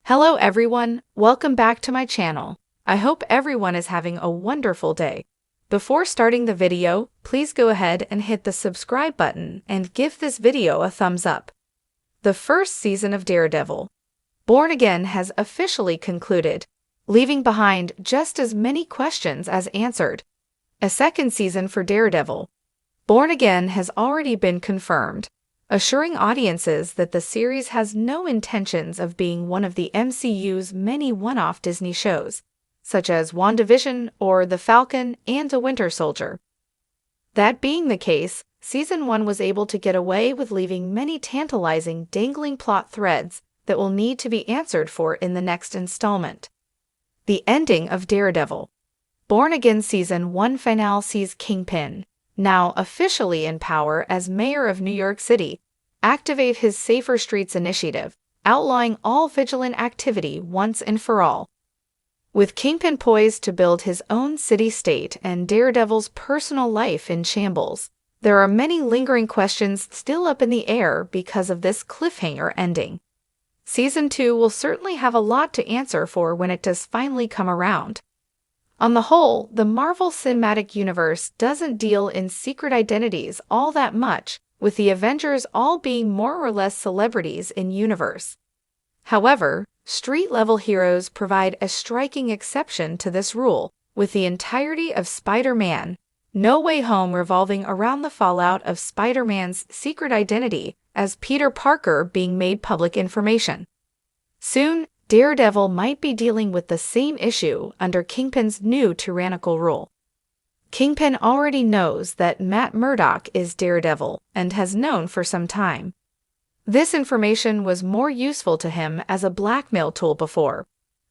Hello everyone, welcome back to my channel. I hope everyone is having a wonderful day. Before starting the video, please go ahead and hit the subscribe button and give this video a thumbs up. The first season of Daredevil, Born Again has officially concluded, leaving behind just as many questions as answered. A second season for Daredevil, Born Again has already been confirmed, assuring audiences that the series has no intentions of being one of the MCU's many one-off Disney shows, such as WandaVision or The Falcon and the Winter Soldier. That being the case, Season 1 was able to get away with leaving many tantalizing, dangling plot threads that will need to be answered for in the next installment. The ending of Daredevil, Born Again Season 1 finale sees Kingpin, now officially in power as mayor of New York City, activate his Safer Streets initiative, outlawing all vigilant activity once and for all. With Kingpin poised to build his own city-state and Daredevil's personal life in shambles, there are many lingering questions still up in the air because of this cliffhanger ending. Season 2 will certainly have a lot to answer for when it does finally come around. On the whole, the Marvel Cinematic Universe doesn't deal in secret identities all that much, with the Avengers all being more or less celebrities in universe. However, street-level heroes provide a striking exception to this rule, with the entirety of Spider-Man: No Way Home revolving around the fallout of Spider-Man's secret identity as Peter Parker being made public information. Soon, Daredevil might be dealing with the same issue under Kingpin's new tyrannical rule. Kingpin already knows that Matt Murdock is Daredevil and has known for some time. This information was more useful to him as a blackmail tool before,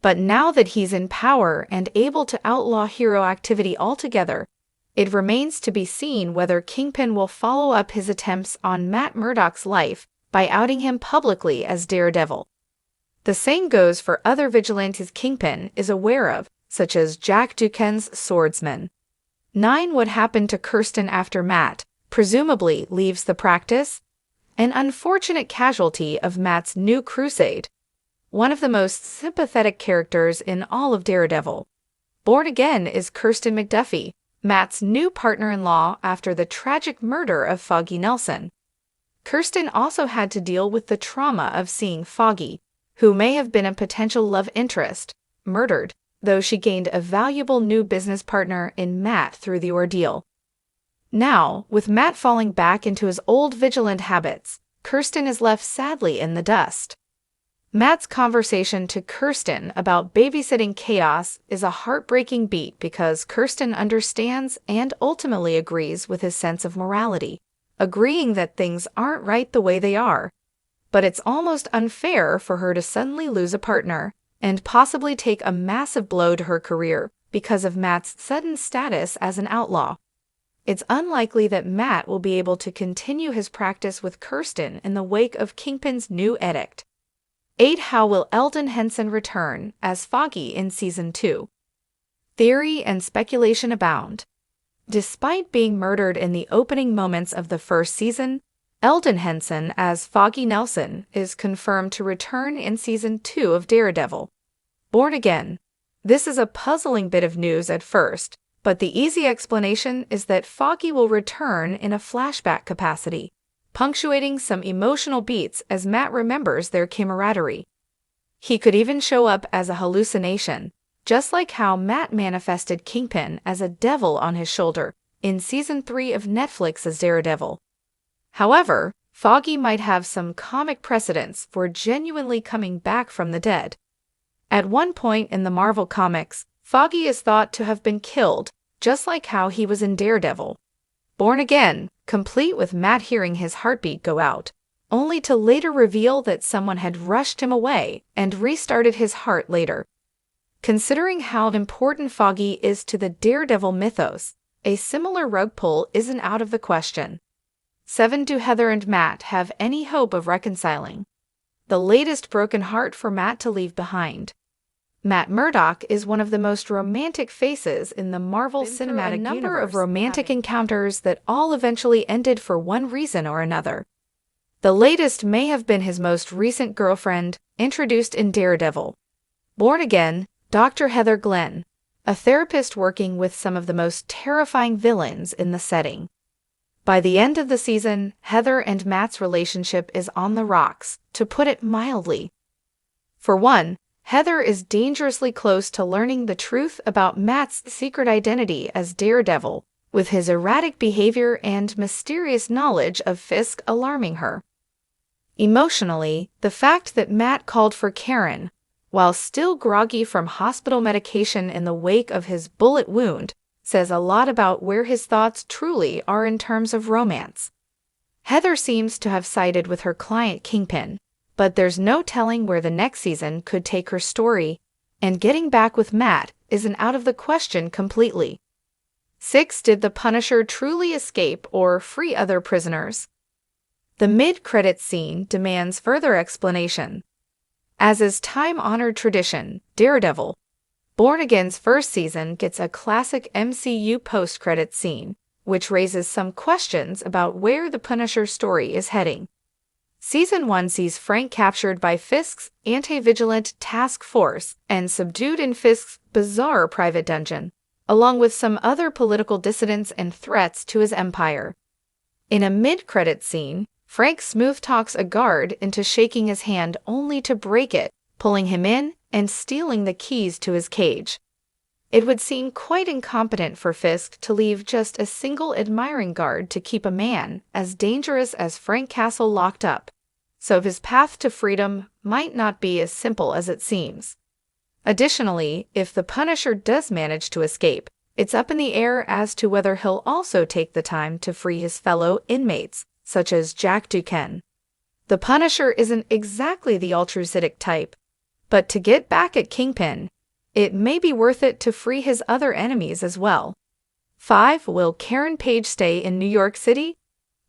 but now that he's in power and able to outlaw hero activity altogether, it remains to be seen whether Kingpin will follow up his attempts on Matt Murdock's life by outing him publicly as Daredevil. The same goes for other vigilantes Kingpin is aware of, such as Jack Duquesne's swordsman. 9. What happened to Kirsten after Matt, presumably, leaves the practice? An unfortunate casualty of Matt's new crusade. One of the most sympathetic characters in all of Daredevil. Born Again is Kirsten McDuffie, Matt's new partner-in-law after the tragic murder of Foggy Nelson. Kirsten also had to deal with the trauma of seeing Foggy, who may have been a potential love interest, murdered, though she gained a valuable new business partner in Matt through the ordeal. Now, with Matt falling back into his old vigilant habits, Kirsten is left sadly in the dust. Matt's conversation to Kirsten about babysitting chaos is a heartbreaking beat because Kirsten understands and ultimately agrees with his sense of morality, agreeing that things aren't right the way they are. But it's almost unfair for her to suddenly lose a partner and possibly take a massive blow to her career because of Matt's sudden status as an outlaw. It's unlikely that Matt will be able to continue his practice with Kirsten in the wake of Kingpin's new edict. 8. How will Eldon Henson return as Foggy in Season 2? Theory and speculation abound. Despite being murdered in the opening moments of the first season, Eldon Henson as Foggy Nelson is confirmed to return in Season 2 of Daredevil, Born Again. This is a puzzling bit of news at first, but the easy explanation is that Foggy will return in a flashback capacity, punctuating some emotional beats as Matt remembers their camaraderie. He could even show up as a hallucination, just like how Matt manifested Kingpin as a devil on his shoulder in Season 3 of Netflix's Daredevil. However, Foggy might have some comic precedence for genuinely coming back from the dead. At one point in the Marvel comics, Foggy is thought to have been killed, just like how he was in Daredevil, Born Again, complete with Matt hearing his heartbeat go out, only to later reveal that someone had rushed him away and restarted his heart later. Considering how important Foggy is to the Daredevil mythos, a similar rug pull isn't out of the question. 7. Do Heather and Matt have any hope of reconciling? The latest broken heart for Matt to leave behind. Matt Murdock is one of the most romantic faces in the Marvel Cinematic Universe. A number of romantic encounters that all eventually ended for one reason or another. The latest may have been his most recent girlfriend, introduced in Daredevil. Born again, Dr. Heather Glenn, a therapist working with some of the most terrifying villains in the setting. By the end of the season, Heather and Matt's relationship is on the rocks, to put it mildly. For one, Heather is dangerously close to learning the truth about Matt's secret identity as Daredevil, with his erratic behavior and mysterious knowledge of Fisk alarming her. Emotionally, the fact that Matt called for Karen, while still groggy from hospital medication in the wake of his bullet wound, says a lot about where his thoughts truly are in terms of romance. Heather seems to have sided with her client Kingpin, but there's no telling where the next season could take her story, and getting back with Matt isn't out of the question completely. 6. Did the Punisher truly escape or free other prisoners? The mid-credits scene demands further explanation. As is time-honored tradition, Daredevil, Born Again's first season gets a classic MCU post-credits scene, which raises some questions about where the Punisher's story is heading. Season 1 sees Frank captured by Fisk's anti-vigilant task force and subdued in Fisk's bizarre private dungeon, along with some other political dissidents and threats to his empire. In a mid-credits scene, Frank smooth-talks a guard into shaking his hand only to break it, pulling him in and stealing the keys to his cage. It would seem quite incompetent for Fisk to leave just a single admiring guard to keep a man as dangerous as Frank Castle locked up, so his path to freedom might not be as simple as it seems. Additionally, if the Punisher does manage to escape, it's up in the air as to whether he'll also take the time to free his fellow inmates, such as Jack Duquesne. The Punisher isn't exactly the altruistic type, but to get back at Kingpin, it may be worth it to free his other enemies as well. 5. Will Karen Page stay in New York City?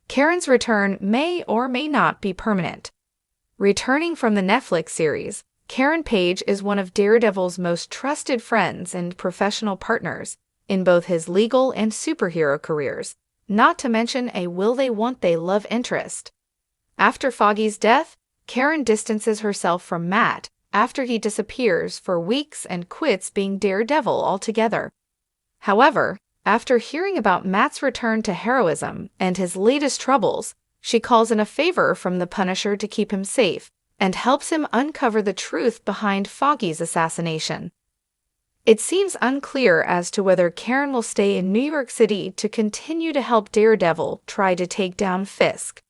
Karen's return may or may not be permanent. Returning from the Netflix series, Karen Page is one of Daredevil's most trusted friends and professional partners in both his legal and superhero careers, not to mention a will-they-won't-they love interest. After Foggy's death, Karen distances herself from Matt after he disappears for weeks and quits being Daredevil altogether. However, after hearing about Matt's return to heroism and his latest troubles, she calls in a favor from the Punisher to keep him safe and helps him uncover the truth behind Foggy's assassination. It seems unclear as to whether Karen will stay in New York City to continue to help Daredevil try to take down Fisk.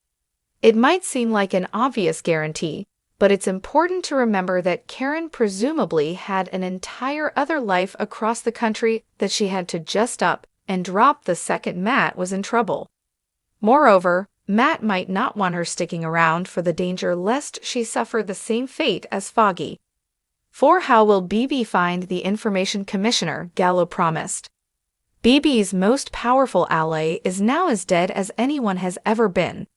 It might seem like an obvious guarantee, but it's important to remember that Karen presumably had an entire other life across the country that she had to just up and drop the second Matt was in trouble. Moreover, Matt might not want her sticking around for the danger lest she suffer the same fate as Foggy. 4. How will BB find the Information Commissioner Gallo promised? BB's most powerful ally is now as dead as anyone has ever been.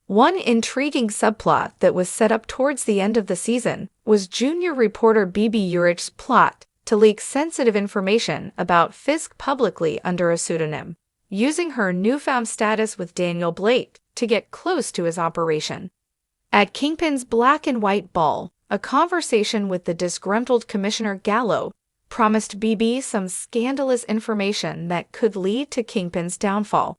One intriguing subplot that was set up towards the end of the season was junior reporter BB Urich's plot to leak sensitive information about Fisk publicly under a pseudonym, using her newfound status with Daniel Blake to get close to his operation. At Kingpin's black and white ball, a conversation with the disgruntled Commissioner Gallo promised BB some scandalous information that could lead to Kingpin's downfall.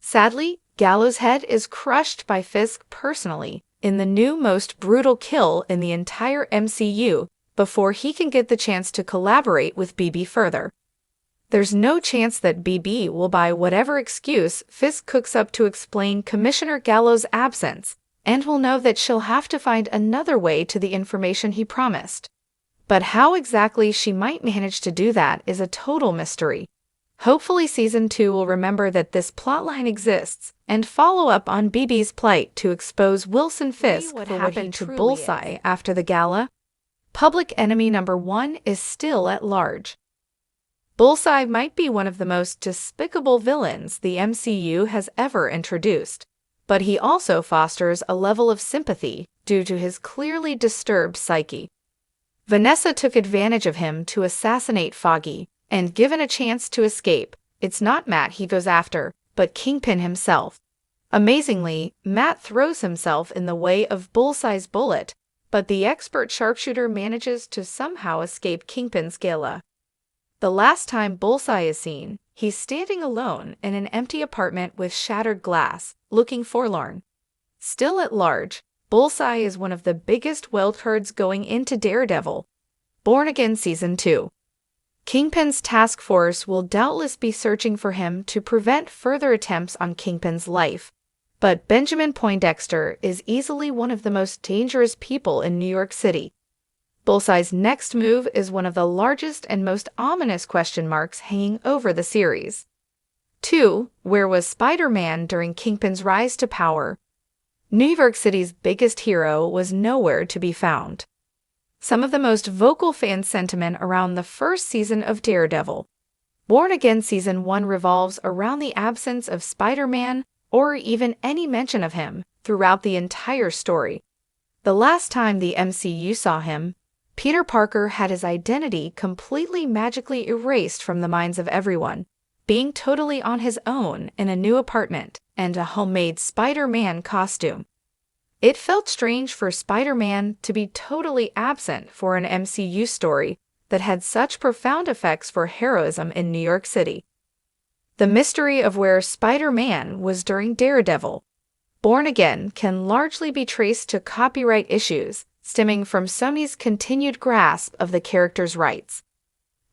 Sadly, Gallo's head is crushed by Fisk personally in the new most brutal kill in the entire MCU before he can get the chance to collaborate with BB further. There's no chance that BB will buy whatever excuse Fisk cooks up to explain Commissioner Gallo's absence, and will know that she'll have to find another way to the information he promised. But how exactly she might manage to do that is a total mystery. Hopefully Season 2 will remember that this plotline exists and follow up on BB's plight to expose Wilson Fisk for what happened to Bullseye after the gala. Public enemy number 1 is still at large. Bullseye might be one of the most despicable villains the MCU has ever introduced, but he also fosters a level of sympathy due to his clearly disturbed psyche. Vanessa took advantage of him to assassinate Foggy, and given a chance to escape, it's not Matt he goes after, but Kingpin himself. Amazingly, Matt throws himself in the way of Bullseye's bullet, but the expert sharpshooter manages to somehow escape Kingpin's gala. The last time Bullseye is seen, he's standing alone in an empty apartment with shattered glass, looking forlorn. Still at large, Bullseye is one of the biggest wildcards going into Daredevil, Born Again Season 2. Kingpin's task force will doubtless be searching for him to prevent further attempts on Kingpin's life. But Benjamin Poindexter is easily one of the most dangerous people in New York City. Bullseye's next move is one of the largest and most ominous question marks hanging over the series. 2. Where was Spider-Man during Kingpin's rise to power? New York City's biggest hero was nowhere to be found. Some of the most vocal fan sentiment around the first season of Daredevil, Born Again Season 1 revolves around the absence of Spider-Man or even any mention of him throughout the entire story. The last time the MCU saw him, Peter Parker had his identity completely magically erased from the minds of everyone, being totally on his own in a new apartment and a homemade Spider-Man costume. It felt strange for Spider-Man to be totally absent for an MCU story that had such profound effects for heroism in New York City. The mystery of where Spider-Man was during Daredevil, Born Again can largely be traced to copyright issues stemming from Sony's continued grasp of the character's rights.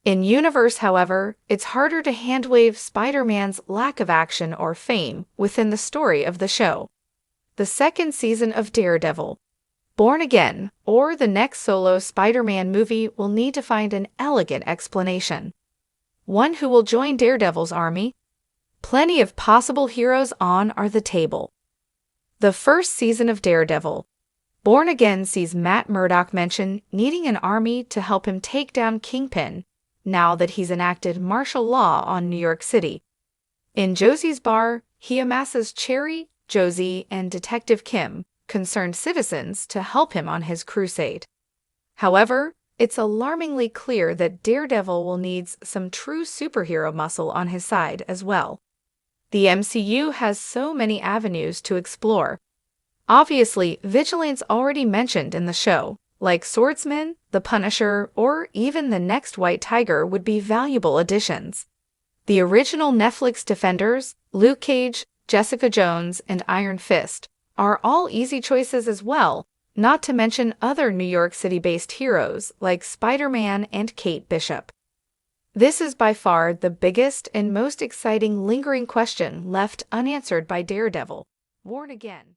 In universe, however, it's harder to handwave Spider-Man's lack of action or fame within the story of the show. The second season of Daredevil, Born Again, or the next solo Spider-Man movie will need to find an elegant explanation. One who will join Daredevil's army? Plenty of possible heroes are the table. The first season of Daredevil, Born Again sees Matt Murdock mention needing an army to help him take down Kingpin now that he's enacted martial law on New York City. In Josie's bar, he amasses Cherry, Josie, and Detective Kim, concerned citizens, to help him on his crusade. However, it's alarmingly clear that Daredevil will need some true superhero muscle on his side as well. The MCU has so many avenues to explore. Obviously, vigilantes already mentioned in the show, like Swordsman, the Punisher, or even the next White Tiger would be valuable additions. The original Netflix Defenders, Luke Cage, Jessica Jones, and Iron Fist are all easy choices as well, not to mention other New York City-based heroes like Spider-Man and Kate Bishop. This is by far the biggest and most exciting lingering question left unanswered by Daredevil, Born Again.